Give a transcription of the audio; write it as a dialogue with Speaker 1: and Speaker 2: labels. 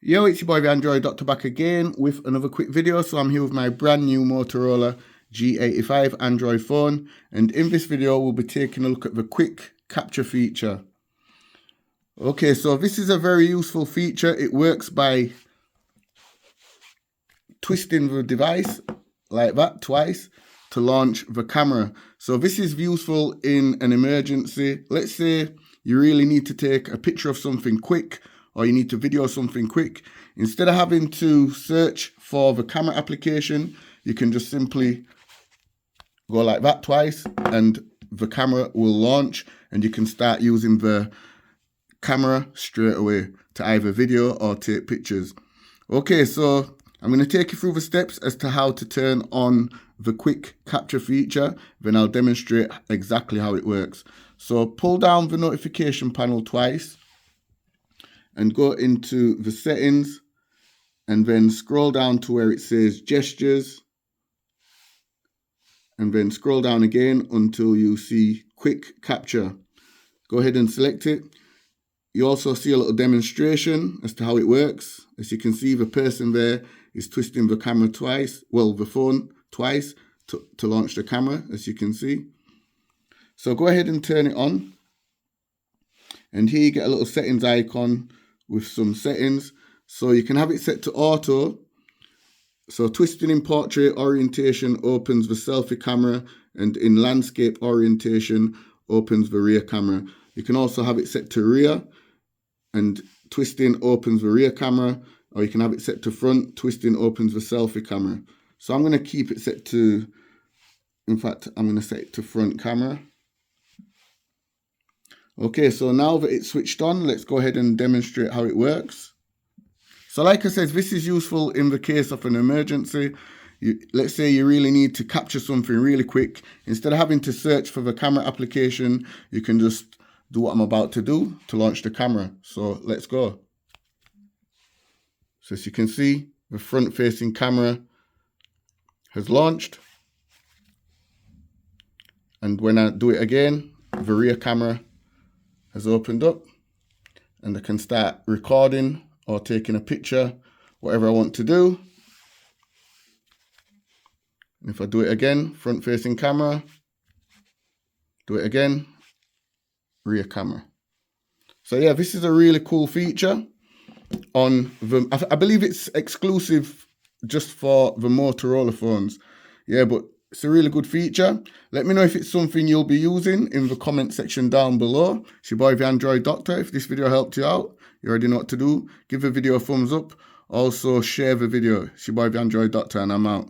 Speaker 1: Yo, it's your boy the Android Doctor back again with another quick video. So I'm here with my brand new Motorola G85 Android phone, and in this video we'll be taking a look at the quick capture feature. Okay, so this is a very useful feature. It works by twisting the device like that twice to launch the camera. So this is useful in an emergency. Let's say you really need to take a picture of something quick, or you need to video something quick. Instead of having to search for the camera application, you can just simply go like that twice and the camera will launch, and you can start using the camera straight away to either video or take pictures. Okay, so I'm going to take you through the steps as to how to turn on the quick capture feature. Then I'll demonstrate exactly how it works. So pull down the notification panel twice and go into the settings, and then scroll down to where it says gestures, and then scroll down again until you see quick capture. Go ahead and select it. You also see a little demonstration as to how it works. As you can see, the person there is twisting the camera twice, well, the phone twice to launch the camera, as you can see. So go ahead and turn it on. And here you get a little settings icon with some settings. So you can have it set to auto. So twisting in portrait orientation opens the selfie camera, and in landscape orientation opens the rear camera. You can also have it set to rear, and twisting opens the rear camera, or you can have it set to front, twisting opens the selfie camera. So I'm going to keep it set to, in fact, I'm going to set it to front camera. Okay, so now that it's switched on, let's go ahead and demonstrate how it works. So like I said, this is useful in the case of an emergency. Let's say you really need to capture something really quick. Instead of having to search for the camera application, you can just do what I'm about to do to launch the camera. So let's go. So as you can see, the front-facing camera has launched. And when I do it again, the rear camera has opened up, and I can start recording or taking a picture, whatever I want to do. And if I do it again, front facing camera, do it again, rear camera. So yeah, this is a really cool feature on the, I believe it's exclusive just for the Motorola phones. Yeah, but it's a really good feature. Let me know if it's something you'll be using in the comment section down below. It's your boy, the Android Doctor. If this video helped you out, you already know what to do. Give the video a thumbs up. Also, share the video. It's your boy, the Android Doctor, and I'm out.